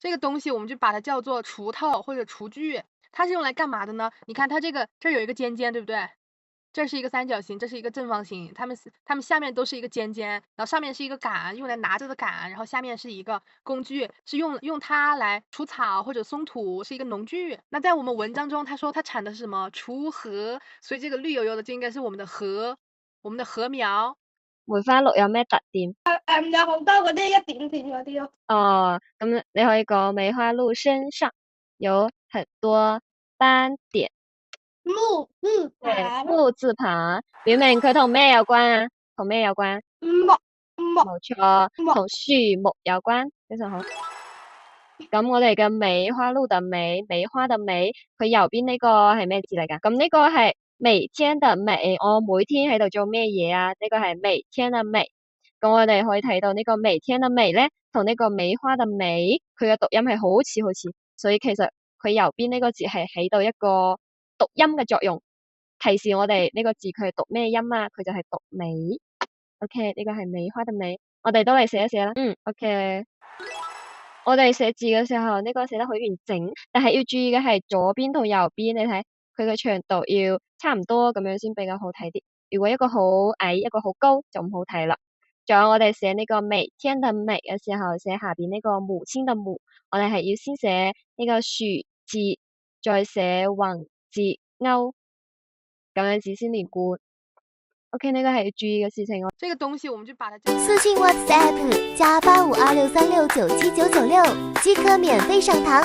这个东西我们就把它叫做锄头或者锄具。它是用来干嘛的呢？你看它这儿有一个尖尖，对不对？这是一个三角形，这是一个正方形，它们下面都是一个尖尖，然后上面是一个杆，用来拿着的杆，然后下面是一个工具，是用它来除草或者松土，是一个农具。那在我们文章中，他说它产的是什么？锄禾，所以这个綠油油的就應該是我們的禾，我們的禾苗。梅花鹿有咩特點？有好多嗰啲一點點嗰啲咯。哦，咁你可以講梅花鹿身上有很多斑點。木字旁。木字旁，表明佢同咩有關啊？同咩有關？冇錯，同樹木有關，非常好。咁我哋嘅梅花鹿嘅梅，梅花嘅梅，佢右邊呢個係咩字嚟㗎？咁呢個係每天嘅每，我每天喺度做咩嘢啊？呢個係每天嘅每。咁我哋可以睇到呢個每天嘅每咧，同呢個梅花嘅梅，佢嘅讀音係好似，所以其實佢右邊呢個字係起到一個讀音嘅作用，提示我哋呢個字佢係讀咩音啊？佢就係讀美。OK，呢個係梅花嘅梅，我哋都嚟寫一寫啦。OK。我哋寫字嘅時候，呢個寫得好完整，但係要注意嘅係左邊同右邊，你睇佢嘅長度要差唔多咁樣先比較好睇啲。如果一個好矮，一個好高就唔好睇啦。仲有我哋寫呢個每天嘅每嘅時候，寫下邊呢個母親嘅母，我哋係要先寫呢個樹字，再寫橫字勾，咁樣字先連貫。OK， 那個係要注意嘅事情哦。這個東西我們就把它私信 WhatsApp 加852636979996即可免費上堂。